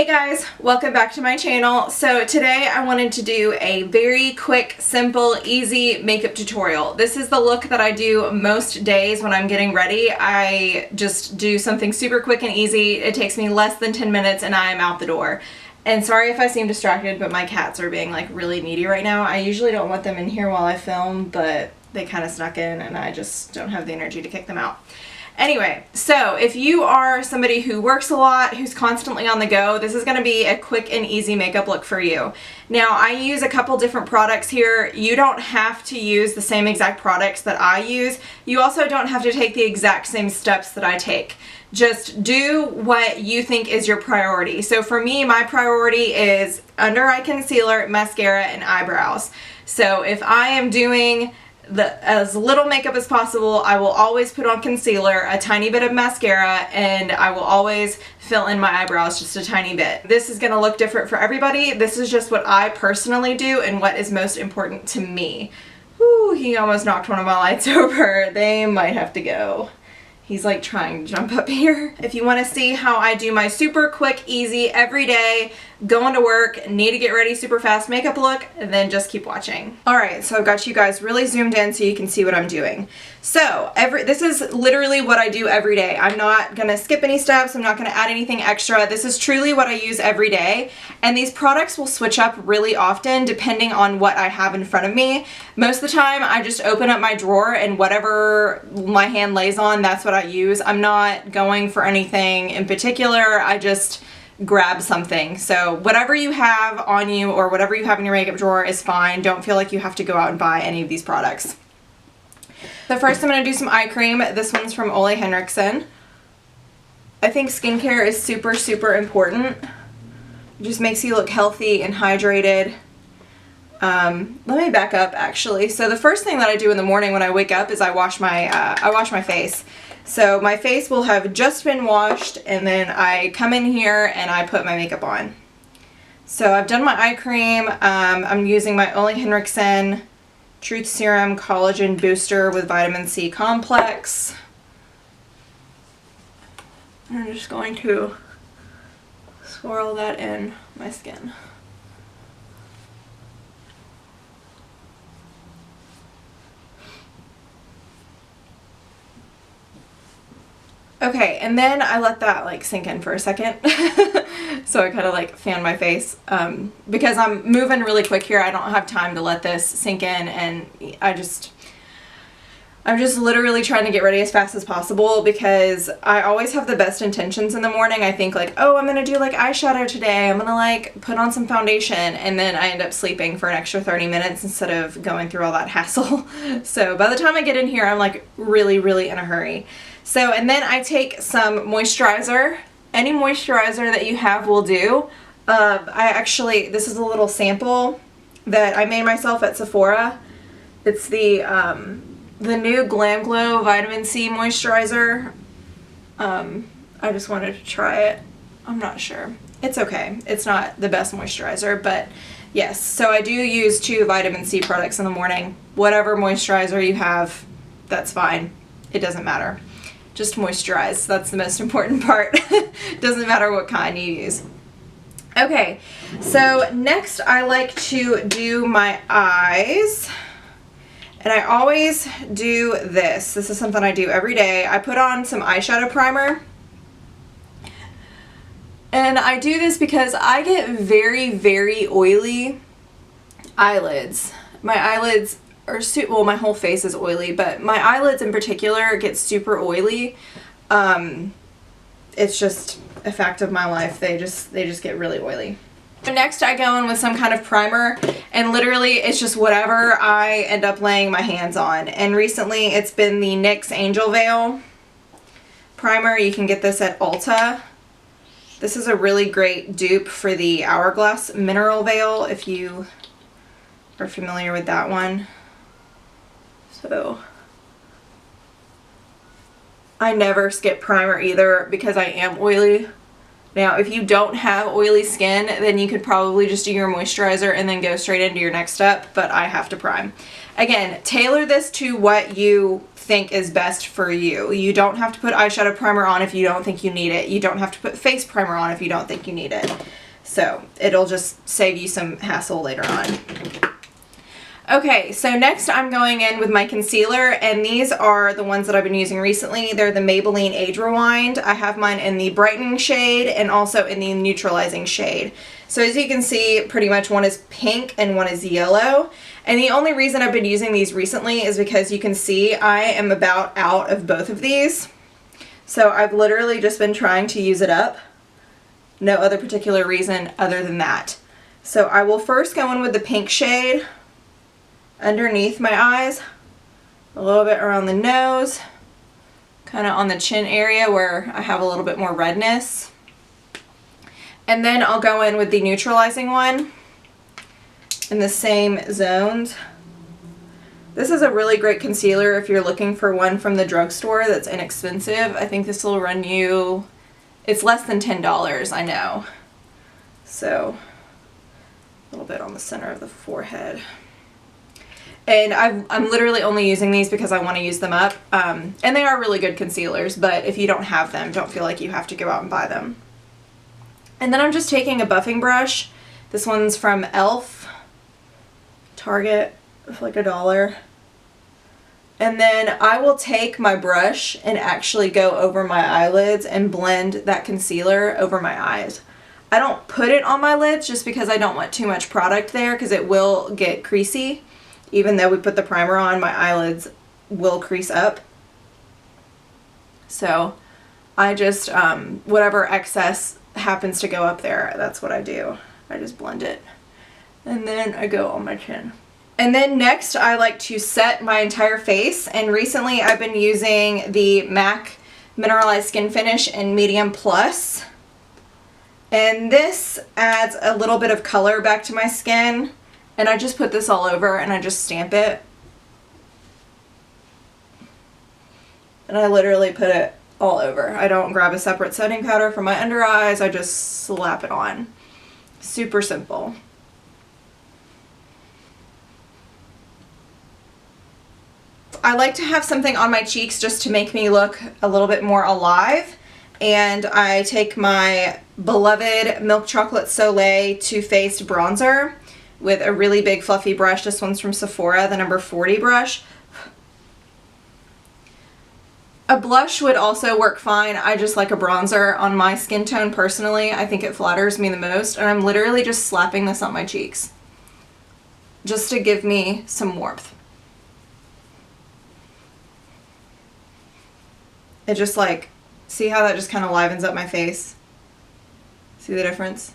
Hey guys, welcome back to my channel. So today I wanted to do a very quick, simple, easy makeup tutorial. This is the look that I do most days when I'm getting ready. I just do something super quick and easy. It takes me less than 10 minutes and I am out the door. And sorry if I seem distracted, but my cats are being like really needy right now. I usually don't want them in here while I film, but they kind of snuck in and I just don't have the energy to kick them out. Anyway, so if you are somebody who works a lot, who's constantly on the go, this is going to be a quick and easy makeup look for you. Now, I use a couple different products here. You don't have to use the same exact products that I use. You also don't have to take the exact same steps that I take. Just do what you think is your priority. So for me, my priority is under eye concealer, mascara, and eyebrows. So if I am doing as little makeup as possible, I will always put on concealer, a tiny bit of mascara, and I will always fill in my eyebrows just a tiny bit. This is going to look different for everybody. This is just what I personally do and what is most important to me. Whew, he almost knocked one of my lights over. They might have to go. He's like trying to jump up here. If you want to see how I do my super quick, easy, everyday, going to work, need to get ready super fast makeup look, then just keep watching. Alright, so I've got you guys really zoomed in so you can see what I'm doing. So, this is literally what I do every day. I'm not going to skip any steps, I'm not going to add anything extra. This is truly what I use every day. And these products will switch up really often depending on what I have in front of me. Most of the time, I just open up my drawer and whatever my hand lays on, that's what I use. I'm not going for anything in particular. I just grab something. So whatever you have on you or whatever you have in your makeup drawer is fine. Don't feel like you have to go out and buy any of these products. So first I'm going to do some eye cream. This one's from Ole Henrikson. I think skincare is super, super important. It just makes you look healthy and hydrated. Let me back up actually. So the first thing that I do in the morning when I wake up is I wash my face. So my face will have just been washed and then I come in here and I put my makeup on. So I've done my eye cream. I'm using my Ole Henrikson Truth Serum Collagen Booster with Vitamin C Complex. I'm just going to swirl that in my skin. Okay, and then I let that like sink in for a second. So I kind of like fan my face because I'm moving really quick here. I don't have time to let this sink in, and I'm just literally trying to get ready as fast as possible because I always have the best intentions in the morning. I think like, oh, I'm gonna do like eyeshadow today. I'm gonna like put on some foundation, and then I end up sleeping for an extra 30 minutes instead of going through all that hassle. So by the time I get in here, I'm like really, really in a hurry. So, and then I take some moisturizer. Any moisturizer that you have will do. This is a little sample that I made myself at Sephora. It's the new Glamglow Vitamin C moisturizer. I just wanted to try it. I'm not sure. It's okay. It's not the best moisturizer, but yes. So I do use 2 vitamin C products in the morning. Whatever moisturizer you have, that's fine. It doesn't matter. Just moisturize. That's the most important part. Doesn't matter what kind you use. Okay, so next I like to do my eyes. And I always do this. This is something I do every day. I put on some eyeshadow primer. And I do this because I get very, very oily eyelids. My eyelids well, my whole face is oily, but my eyelids in particular get super oily. It's just a fact of my life. They just get really oily. So next I go in with some kind of primer, and literally it's just whatever I end up laying my hands on. And recently it's been the NYX Angel Veil primer. You can get this at Ulta. This is a really great dupe for the Hourglass Mineral Veil if you are familiar with that one. So I never skip primer either because I am oily. Now, if you don't have oily skin, then you could probably just do your moisturizer and then go straight into your next step, but I have to prime. Again, tailor this to what you think is best for you. You don't have to put eyeshadow primer on if you don't think you need it. You don't have to put face primer on if you don't think you need it. So it'll just save you some hassle later on. Okay, so next I'm going in with my concealer, and these are the ones that I've been using recently. They're the Maybelline Age Rewind. I have mine in the brightening shade and also in the neutralizing shade. So as you can see, pretty much one is pink and one is yellow. And the only reason I've been using these recently is because you can see I am about out of both of these. So I've literally just been trying to use it up. No other particular reason other than that. So I will first go in with the pink shade underneath my eyes, a little bit around the nose, kind of on the chin area where I have a little bit more redness. And then I'll go in with the neutralizing one in the same zones. This is a really great concealer if you're looking for one from the drugstore that's inexpensive. I think this will run you, it's less than $10, I know. So a little bit on the center of the forehead. And I'm literally only using these because I want to use them up. And they are really good concealers, but if you don't have them, don't feel like you have to go out and buy them. And then I'm just taking a buffing brush. This one's from e.l.f. Target, for like $1. And then I will take my brush and actually go over my eyelids and blend that concealer over my eyes. I don't put it on my lids just because I don't want too much product there because it will get creasy. Even though we put the primer on, my eyelids will crease up. So I just, whatever excess happens to go up there, that's what I do. I just blend it. And then I go on my chin. And then next I like to set my entire face. And recently I've been using the MAC Mineralize Skin Finish in Medium Plus. And this adds a little bit of color back to my skin. And I just put this all over and I just stamp it. And I literally put it all over. I don't grab a separate setting powder for my under eyes. I just slap it on. Super simple. I like to have something on my cheeks just to make me look a little bit more alive. And I take my beloved Milk Chocolate Soleil Too Faced bronzer with a really big fluffy brush. This one's from Sephora, the number 40 brush. A blush would also work fine. I just like a bronzer on my skin tone personally. I think it flatters me the most, and I'm literally just slapping this on my cheeks just to give me some warmth. It just like, see how that just kind of livens up my face? See the difference?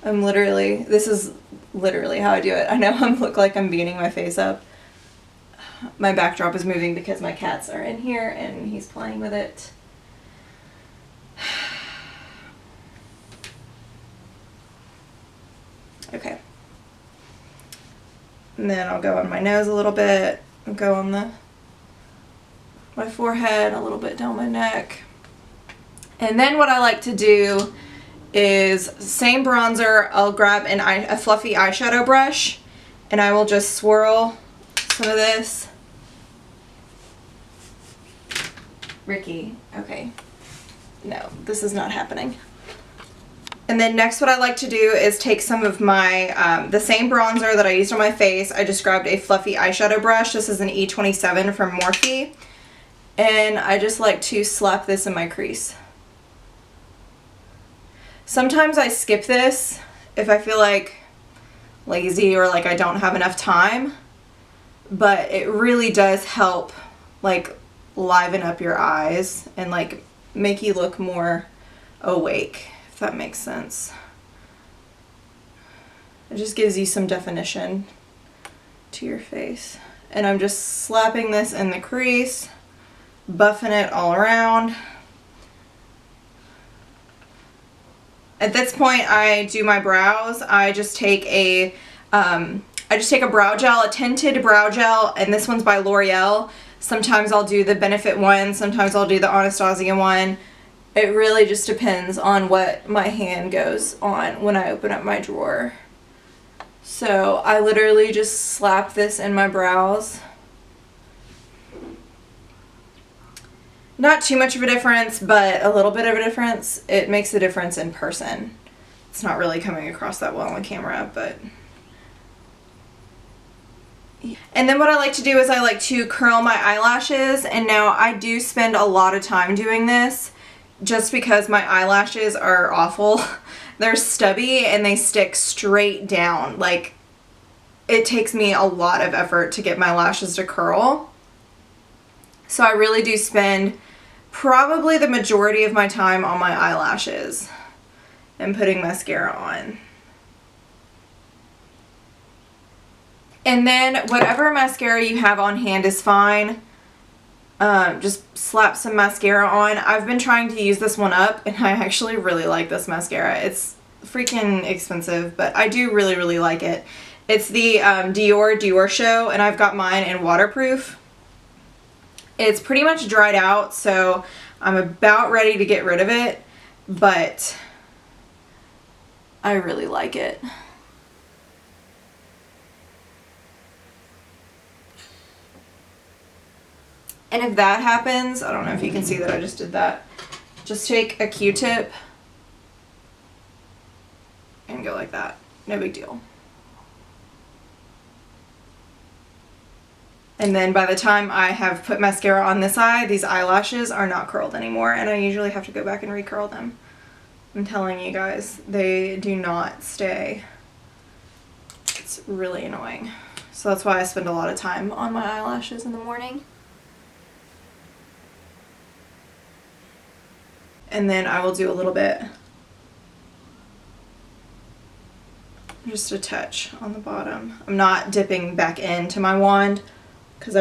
I'm literally, this is literally how I do it. I know I look like I'm beating my face up. My backdrop is moving because my cats are in here and he's playing with it. Okay. And then I'll go on my nose a little bit, I'll go on my forehead, a little bit down my neck. And then what I like to do is same bronzer, I'll grab a fluffy eyeshadow brush and I will just swirl some of this. Ricky, okay. No, this is not happening. And then next what I like to do is take some of my, the same bronzer that I used on my face. I just grabbed a fluffy eyeshadow brush. This is an E27 from Morphe. And I just like to slap this in my crease. Sometimes I skip this if I feel like lazy or like I don't have enough time, but it really does help like liven up your eyes and like make you look more awake, if that makes sense. It just gives you some definition to your face. And I'm just slapping this in the crease, buffing it all around. At this point, I do my brows. I just take a brow gel, a tinted brow gel, and this one's by Loreal. Sometimes I'll do the Benefit one, sometimes I'll do the Anastasia one. It really just depends on what my hand goes on when I open up my drawer. So I literally just slap this in my brows. Not too much of a difference, but a little bit of a difference. It makes a difference in person. It's not really coming across that well on camera, but... And then what I like to do is I like to curl my eyelashes, and now I do spend a lot of time doing this just because my eyelashes are awful. They're stubby and they stick straight down. Like, it takes me a lot of effort to get my lashes to curl. So I really do spend probably the majority of my time on my eyelashes and putting mascara on. And then whatever mascara you have on hand is fine. Just slap some mascara on. I've been trying to use this one up, and I actually really like this mascara. It's freaking expensive, but I do really, really like it. It's the Dior Diorshow, and I've got mine in waterproof. It's pretty much dried out, so I'm about ready to get rid of it, but I really like it. And if that happens, I don't know if you can see that I just did that, just take a Q-tip and go like that. No big deal. And then by the time I have put mascara on this eye, these eyelashes are not curled anymore, and I usually have to go back and recurl them. I'm telling you guys, they do not stay. It's really annoying. So that's why I spend a lot of time on my eyelashes in the morning. And then I will do a little bit, just a touch on the bottom. I'm not dipping back into my wand because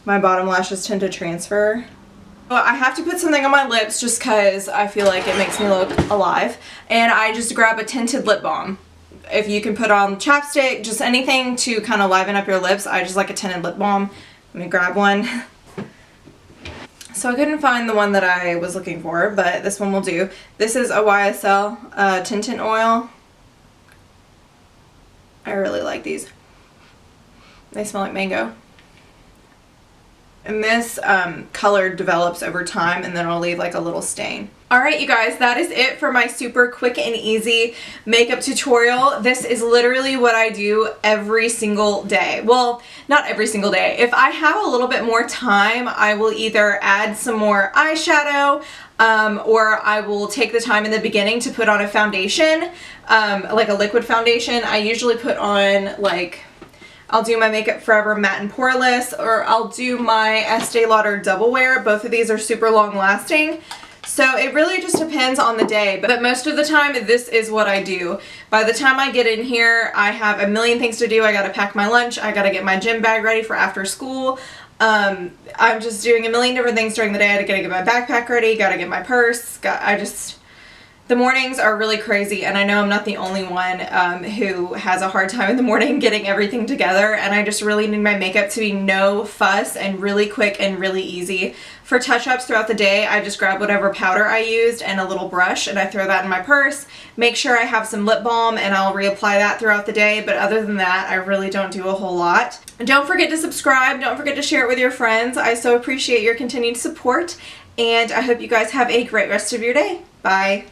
my bottom lashes tend to transfer. But I have to put something on my lips just because I feel like it makes me look alive. And I just grab a tinted lip balm. If you can put on chapstick, just anything to kind of liven up your lips, I just like a tinted lip balm. Let me grab one. So I couldn't find the one that I was looking for, but this one will do. This is a YSL tinting oil. I really like these. They smell like mango. And this color develops over time, and then it'll leave like a little stain. Alright you guys, that is it for my super quick and easy makeup tutorial. This is literally what I do every single day. Well, not every single day. If I have a little bit more time, I will either add some more eyeshadow, or I will take the time in the beginning to put on a foundation, like a liquid foundation. I usually put on like... I'll do my Makeup Forever Matte and Poreless, or I'll do my Estee Lauder Double Wear. Both of these are super long lasting. So it really just depends on the day, but most of the time this is what I do. By the time I get in here, I have a million things to do. I gotta pack my lunch, I gotta get my gym bag ready for after school. I'm just doing a million different things during the day. I gotta get my backpack ready, gotta get my purse. The mornings are really crazy, and I know I'm not the only one who has a hard time in the morning getting everything together, and I just really need my makeup to be no fuss and really quick and really easy. For touch-ups throughout the day, I just grab whatever powder I used and a little brush, and I throw that in my purse. Make sure I have some lip balm, and I'll reapply that throughout the day, but other than that, I really don't do a whole lot. Don't forget to subscribe. Don't forget to share it with your friends. I so appreciate your continued support, and I hope you guys have a great rest of your day. Bye.